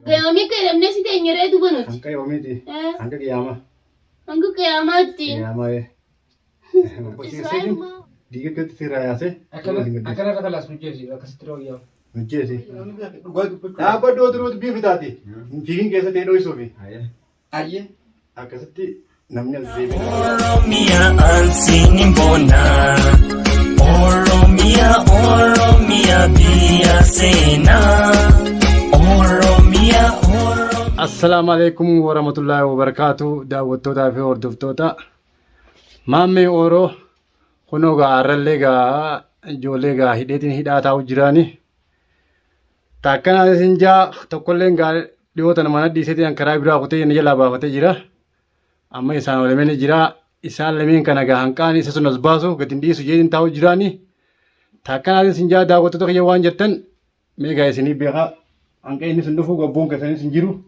Gayami kaya namni si tenyere tu banut. Angka yomiti. Angka kiyama. Angku kaya mati. Kiyama Israel ma. Diga kati sirayase. Akana kata las mujesi akasitro yo. Mujesi. Apa dua terus biar fitati. Jigin kesa tero isofi. Aye. Akasati namanya zebi. Oromia ansini mbona. Oromia biya sena. Oromia. Assalamualaikum warahmatullahi wabarakatuh. Daawwattoota fi hordoftoota. Maammee Oromoo kunoo gaarrallee ijoollee hidheetiin hidhaa taa'u jiraani. Taakkanaa isin jaa tokkolleen dhiyoota nama nadhiiseetiin karaa biraa kutee inni jalaa baafatee jira. Amma isaan olemeen jira. Isaan lameen kana hanqaan isa sun as baasu gadi dhiisu jeetiin taa'u jiraani. Taakkanaa isin jaa daawwattoota kiyya waan jettan meegaa isinii beekaa. Hanqa inni sun dhufu gobboon keessanii isin jiru.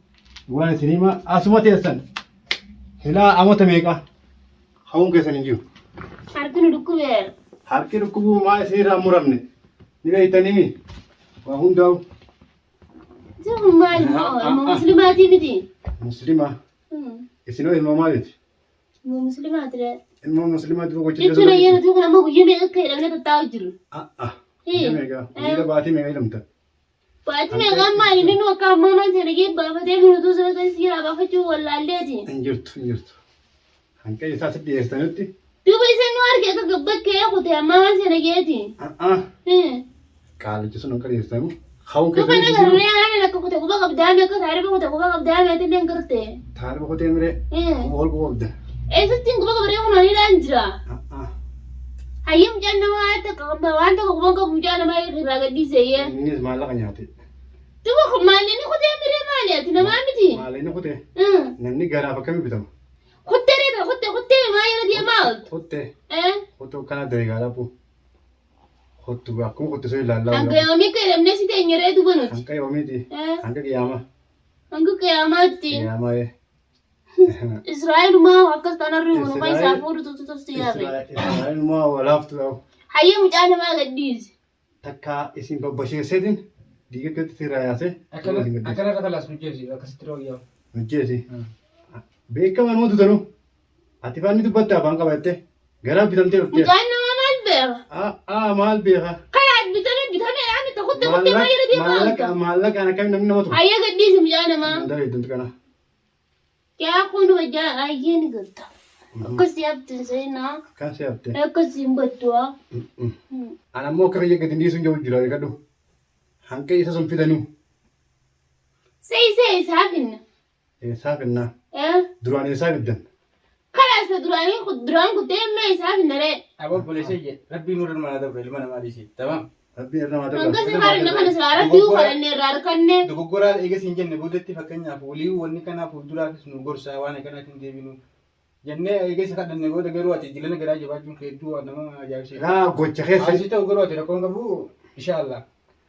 Waan isinii ma asuma teessan. Hilaa amata meeqa? Hawun keessanii jiru. Harkini dhukkubeera. Harki dhukkubuu maa isinirraa muramne. Ni beektanii waa hundaa'u. Jiru maali moo muslimaatii miti? Muslima. Isinoo ilma maaliiti? Muslimaati dha. Ilma muslimaati gocha Jechuun ayyaana tuuku nama guyyaa meeqa akka hidhamne tattaa'u jiru. Guyyaa meeqa? Guyyaa baatii meeqa hidhamta? Baatii meeqa maali inni nu akka ammaa sana gee baafatee minuutuu sana kan siiraa baafachuu wallaalleeti. Hin jirtu. Hanqa isaa si dhiyeessanitti. Duuba isa nu arge akka gabbakkee kute ammaa sana geeti. Qaalichi sun akka dhiyeessamu. Hawun Duuba keessanii na jiru. garree haala akka kute quba qabdaame akka taarifa kute quba qabdaame ati illee hin garte. Taarifa kotee miree. Ol qabda. Eessatti quba qabree kunuunidhaan jira. Hayyam jannamaa waan tokko quba qabu jannamaa irraa gadhiisee. Innis maallaqa nyaate. Duuba maalini kutee miree maali ati namaa miti? Maalini kutee? Namni garaaf akkamii bitama? Kuttee maa yeroo deemaa? Kottee. Kottuu kana dalagaa lafu. Kottu akkuma kottu sun ilaallaa. Hanga yoomii kaya namni si tenyeree tu banuti. Hanga yoomiiti. Hanga qiyyaama. Hanga qiyyaamaatti. Qiyyaama Israa'el maa akkas tanarri hunuma isaa fuudhutu tutusti yaabe. Israa'el maa walaaftu dhawu. Hayyee mucaa namaa gadhiise. Takka isin babbasheesseetiin diiga keetti sirraa yaase. Akana kata las mujesi akasitro yo. Hojjeesi. Beekamaa mootu tanuu. Ati faanni dubbatta afaan qabatte. Garaa bitamtee dhuftee. Mucaan namaa maal beeka? Maal beeka? Karaa bitamee yaami kuttee maa yeroo deemaa? Maallaqaan akkamii namni nama tuqa. Hayyee gadhiise mucaa namaa. Daree iddoo kana. Kyaa kun hojjaa hayyee ni galta. Akkasii haftin seenaa. Kan si haftee. Akkasii hin battuwaa. Ana ammoo akka kiyya gadi dhiisuun jiru jira eegadhu. Hanqa isa sun fidanuu. Seeyisee isaa finna. Eessaa finnaa? Duraan eessaa fiddan? Kalaasa duraan kuttee mee isaa finna ree. Abo polisi je. Rabbi nurul mana da ilma na mali shi. Tamam. Rabbi irra maa Hanga ta'u. si maali na kana silaa rabbii kadhannee irraa harkanne. Dogoggora eega siin jenne booddatti fakkeenyaaf walii wanni kanaaf fuulduraafis nu gorsaa waan akkanaatiin deebinu. Jennee eega isa kadhanne booda garuu ati jilana garaa jabaachuun hedduu nama ajaa'ibsiisa. Laa gocha keessa. Asii ta'u garuu ati rakkoon qabu inshaallah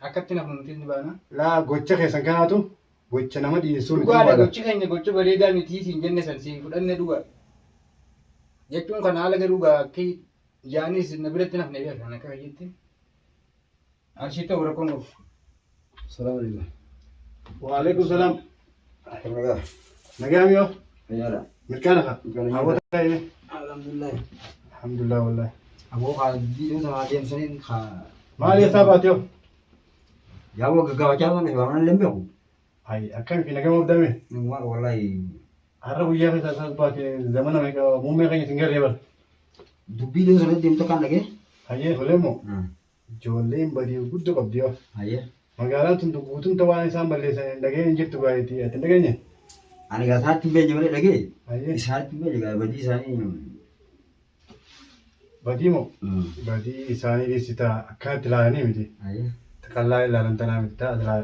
akkatti naaf nuti ni baana. Laa gocha keessan kanaatu gocha nama dhiyeessuu miti Dhugaadha barbaada. gochi keenya gocha bareedaa miti siin jenne san siin fudhanne dhugaa. Jechuun kana haala garuu akka jaanis na biratti naaf na beekan kan akka jetti. Asii ta'u rakkoon qabu. Salaamu alaikum. Wa alaikum salaam. Nagaa miyoo? Milkaana ka? Hawwata ta'e. Alhamdulillah. Alhamdulillah wallahi. Aboo kaa diiduu sama deemsaniin kaa. Maali eessaa baate yoo? Yawo gaggabachaa mana waan lembeeku. Ayi akkami fi nagaa mabdame? Wallahi Har'a guyyaa keessa isaas baate zamana meeqa muummee keenya isin garee bara. dubbiilee sana deemte kan dhagee. Hayyee tolee moo? Ijoolleen badii guddoo qabdi yoo. Hayyee. Magaalaan tun guutuun waan isaan balleessan hin dhageenye jirtu baay'eetii ati hin dhageenye? Ani gaa isaatti hin beekne malee dhagee. Hayyee. Isaatti hin beekne gaa badii isaanii. Badii moo? Badii isaanii dhiisitaa akkanatti ilaalanii miti. Hayyee. Takallaa ilaalan tanaa miti ta'a ilaa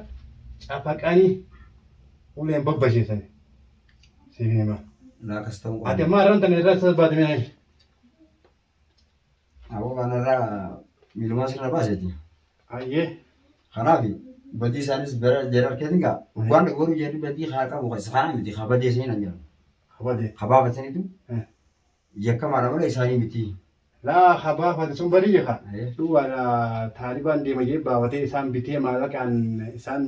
caafaqanii uleen babbasheessani. Siif hima. Laakas ta'uu Ati ammaa irraan tana irraa isa baate minaa Aboo kanarraa miilumaa sirra baaseeti. Hayyee. Kanaaf badii isaanis bara jeerar keetiin gaa. Waan godhu jedhu badii haa qabu isaanii miti haa badee seenan jedhamu. Habade. Habaafataniitu. Yakka maana malee isaanii miti. Laa habaafate sun badii jecha. Hayyee. Duwwaa taalibaan deema jee baafatee isaan bitee maallaqaan isaan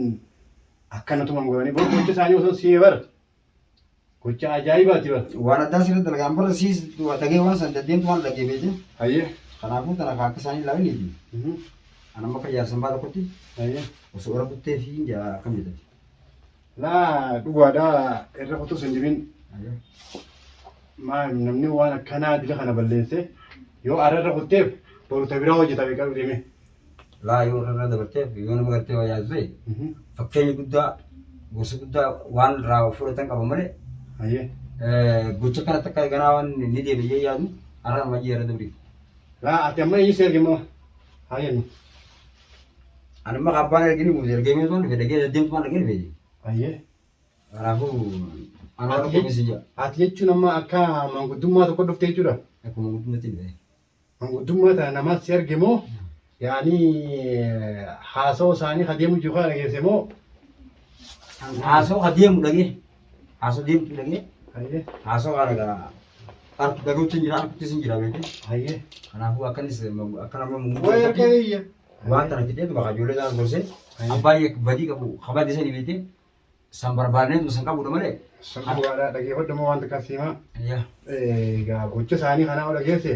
akkanatumaan godhanii gocha isaanii osoo si'ee bara gocha ajaa'ibaati bara. Waan addaa sirriitti dalagaan bara siis dhagee waan san deddeemtu waan dhagee beekte. Hayyee. Kanaafuu tana akka isaanii ilaalaniiti. Anamma akka jaarsan baa tokkotti. Hayyee. Osoo irra kuttee fi jaa akkam jedhati. Laa dhugaadhaa irra kutus hin dibin. Maal namni waan akkanaa dila kana balleesse yoo arra kutteef boru ta biraa hojjetame qabu deeme. Laa yoo irra dabarteef yoo nama gartee waa yaadde fakkeenyi guddaa gosa guddaa waan irraa fudhatan qaba malee. Hayyee. Gocha kanatti akka ganaa waan ni deebi'ee yaadu arra nama jiyyaarra dabri. Laa ati amma eenyu si ergima hayyee. Ani amma abbaan ergini guute ergeemee toon dhufe dhagee deddeemtu waan dhagee dhufe. Hayyee. Kanaafuu ana warra koomisi jira. Ati jechuun amma akka manguddummaa tokko dhufte jechuudha. Akkuma guddumatti dhufe. Manguddummaa tana namas si ergimoo yaanii haasawaa isaanii adeemu jiru kana dhageesse moo. Haasawaa adeemu dhagee. Haasawaa deemtu dhagee. Hayyee. Haasawaa dhagaa. Harki dhaguutti jira harkuttis hin jira beekte. Hayyee. Kanaafuu akkanis akka nama Waa ergee waan kana fideetu bakka ijoollee isaa gorsee abbaan badii qabu kabadii isa dhibeete san barbaadneetu san qabudha malee. Sanduuqaadhaa dhageeffadhuma wanta akkasiimaa. Egaa gocha isaanii kanaa dhageesse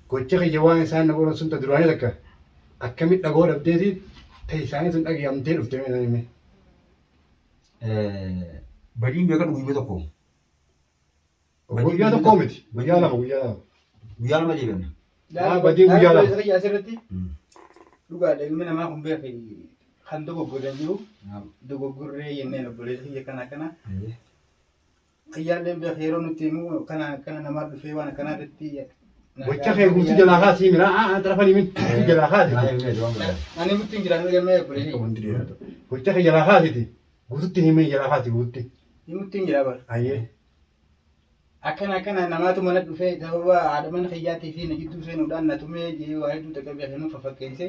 gocha kiyya waan isaan na godhan sun ta duraanii takka akkamitti dhagoo dhabdeeti ta'e isaanii sun dhageeffamtee dhufte mee hime. Badiin beekan guyyaa tokko. Guyyaa tokko miti guyyaa lama. Guyyaa lama deebiin. Badiin guyyaa lama. Asirratti dhugaadha ilmi namaa kun beeka kan dogoggoran jiru dogoggorree jenneen obboleessa kiyya kana xiyyaalleen beeka yeroo nuti himu kana namaa dhufee waan akkanaa irratti Gocha kee guutuu jalaa kaasii mira xarafanii min jalaa kaasii. ani mutti hin jiraan galmee obboleessa Gocha kee jalaa kaasiti guututti himee jalaa kaasii guututti. mutti hin jiraa bara Hayyee. akkana namaatu mana dhufee sababa haadha mana kiyyaatii fi na jidduu seenuudhaan na tumee jee waa hedduu takka beeka nuuf fakkeesse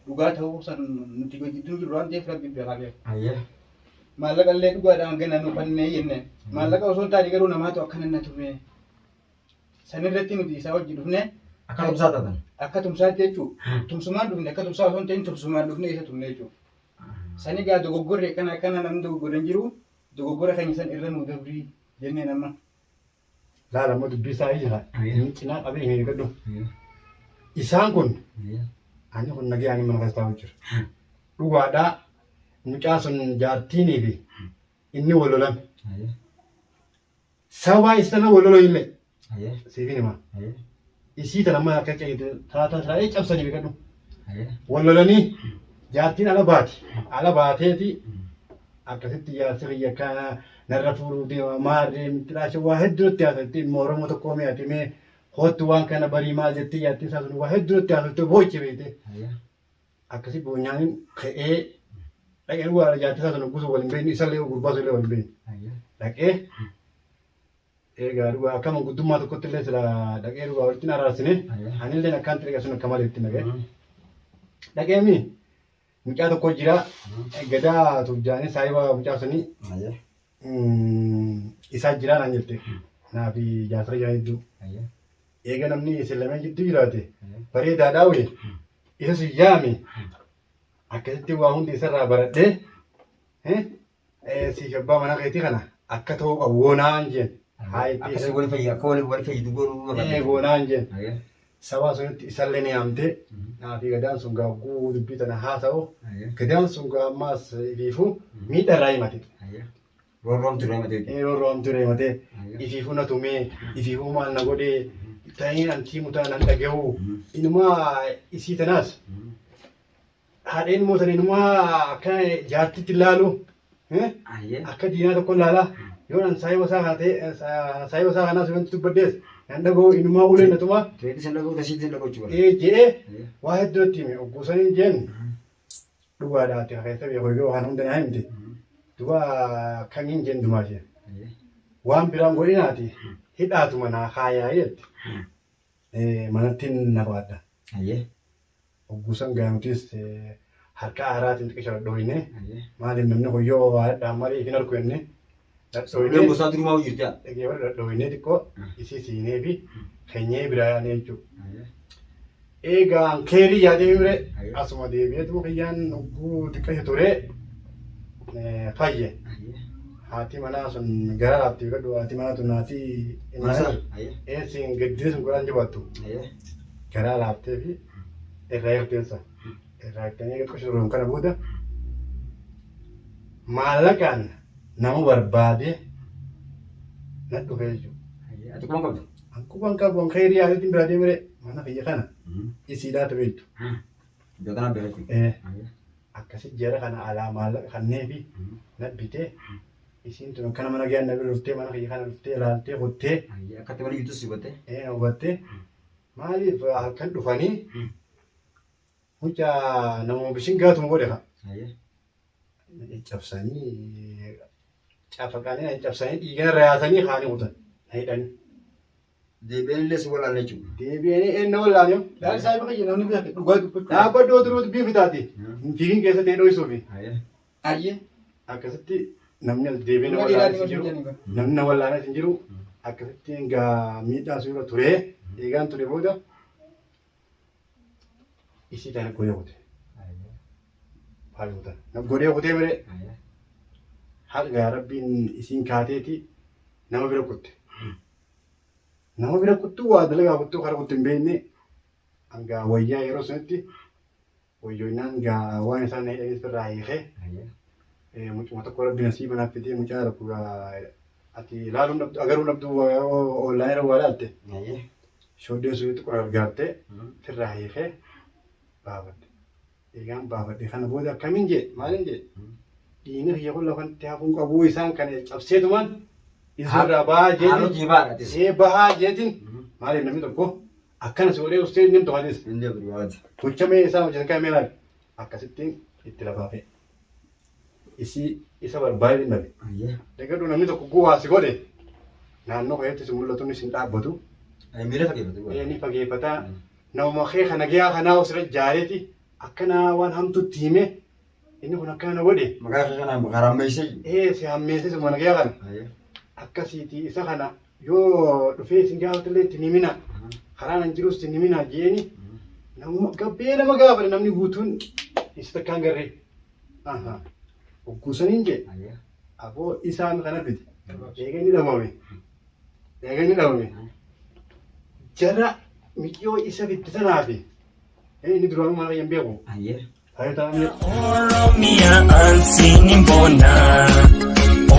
dhugaa ta'uu san nuti jidduu jiru waan ta'eef rabbi beekaa beeka. Maallaqa illee dhugaadhaan gana nu fannee jenneen maallaqa osoo hin taane garuu namaatu akkana na tumee sanirratti nuti isaa wajji dhufne Akka tumsaa taatan. akka tumsaatti jechuudha. Tumsumaan dhufne akka tumsaa osoo hin ta'in tumsumaan dhufne isa tumne jechuudha. Sani gaa dogoggorre kana namni dogoggorre jiru dogoggora keenya san irra nu dabrii jenneen amma. Laala amma dubbii isaa jira. Cinaa qabee hin eeggadhu. Isaan kun ani kun nagee ani mana keessaa hojjetu. Dhugaadhaa mucaa sun jaartiinii fi inni wal lolan. Sababa isana wal lolan illee siifin hima. Isii tana amma akka taa'ee cabsanii beekadhu. Wal lolanii jaartiin ala baati. Ala baateeti akkasitti jaarsi kiyya kana narra fuudhuu deema maarree mittilaasha waa hedduutti haasatti immoo Oromoo tokkoo mi'aatimee hootti waan kana barii maal jettee jaartii isaa sun waa hedduutti haasatti boochi beekte. Akkasii boonyaanin ka'ee dhaqee dhugaa jaartii isaa sun guutuu waliin beekni isallee gurbaasu illee waliin beekni. Dhaqee egaa dhugaa akkama guddummaa tokkotti illee sila dhaqee dhugaa walitti araarsine anillee akkaan xixiqqaa sun akka malee itti nagee. Dhaqee mi mucaa tokko jira gadaa tujjaanii saayiba mucaa sunii isaa jira naan jette naa fi jaarsa jira hedduu. Eega namni isin lameen jidduu jiraate bareedaadhaa wee isa sun yaame akkasitti waa hundi isarraa baradhee si shabbaa mana keetii kana akka ta'uu qabu woonaan jeen. Akkasii wal fayyadu akka wal fayyadu godhuu woonaan jeen. Sabaa sunitti isallee ni yaamte naa fi gadaan sun gaagguu dubbii tana haasa'u gadaan sun gaammaas ifiifuu miidharraa himate. Roorroomtu reematee ifiifuu na tumee ifiifuu maal na godhee ta'in antii mutaa nan dhaga'u inumaa isii tanaas haadheen mootan inumaa akka jaartitti ilaalu akka diinaa tokko ilaalaa yoo nan saayiba isaa kanaas wanti dubbaddees nan dhaga'u inumaa uleen na tumaa jedhee waa hedduutti hime ogguusanii jeen dhugaadhaati keessa beeku yoo waan hunda naa himte. Duba kamiin jeen dumaashee waan biraan godhinaati hidhaatuma naa kaayaa jette manatti na baadha. Ogguusan gaamutis harka haaraatiin xiqqisha dhohine maaliif namni hoyyoo waadhaan malee ifin harku jenne dhohine xiqqoo isii siinee fi keenyee biraa yaane jechuudha. Eegaan keerii yaadee mire asuma deebi'eetu kiyyaan ogguu xiqqisha ture. fayye. Haati manaa sun gara laaftii gadhu haati manaa tun haati Masa. eessin gaddina sun godhan jabaattu. Garaa laaftee fi irraa eegdeessa. Irraa eegdanii qoshuruun kana booda maallaqaan nama barbaade na dhufee jechuudha. Ati kuma qabdu. Akkuma qabu an khayrii yaadatiin biraa deemee mana fayya kana isiidhaatu beektu. Jotanaa beeku. Akkasi jara kana alaa maallaqa kannee fi na bitee isiin tun akkana mana ga'an na bira dhuftee mana fayya kana dhuftee ilaaltee qottee Akkatti malee yuutus hubattee. hubattee maaliif halkan dhufanii mucaa nama bishin gaatuma godhe ka. Cabsanii cafaqanii cabsanii dhiigana irra yaasanii kaanii kutan hidhanii. Deebi'een illee si walaalee jiru. Deebi'anii eenna wallaalee daal isaa bakka namni biyya dhugaa dubbatu. Dhaabbadoo turuutu biifi taati. Fiigin keessa ta'ee dho'isuufi. Ayyee. Akkasitti namni deebi'ee na wallaalee hin jiru. Namni na wallaalee hin jiru. Akkasitti egaa miidhaa suura turee eegaan ture booda isii tana godhee kute. Faayuutan. Godhee kutee bire haqa rabbiin isiin kaateeti nama bira kutte. Nama bira kuttuu waa dalagaa kuttuu karaa kuttu hin beekne hanga wayyaa yeroo sunitti wayyoonnaan gaa waan isaan na hidhanis irraa hiikee mucuma tokko rabbi nasiiba naaf fidee mucaa rakku ati ilaaluun dhabdu agaruun dhabdu oollaan irra waa ilaalte shooddee sunitti qola argaattee irraa hiikee baafadde. Eegaan baafadde kana booda akkamiin jee maaliin jee dhiinga kiyya kun lafan itti hafuun qabuu isaan kana cabseetumaan isarraa bahaa jeetiin bahaa jeetiin maaliif namni tokko akkana si godhee ustee inni to'atis gocha mee isaa hojjetan kan mee laali akkasittiin itti lafaafe isa barbaade nabe deeggaruu namni tokko guwaa si godhe naannoo keessatti si mul'atu ni sin dhaabbatu ni fageeffataa nama kee kana giyaa kanaa osirra jaareeti akkana waan hamtutti hime inni kun akkana godhe Maqaa kana maqaa rammeessee. si hammeessee si mana giyaa kana akkasiiti isa kana yoo dhufee isin gaafatallee itti himina karaa nan jirus itti himina jeeni gabbee nama gaafate namni guutuun isa takkaan garree ogguusaniin jee aboo isaan kana fide eeganii dhabame jara miyyoo isa fidde sanaafi inni duraan mana fayyan beeku fayyadaamee Oromia ansini mbona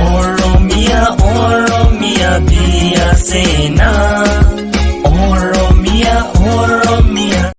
Oromia Oromia pia sena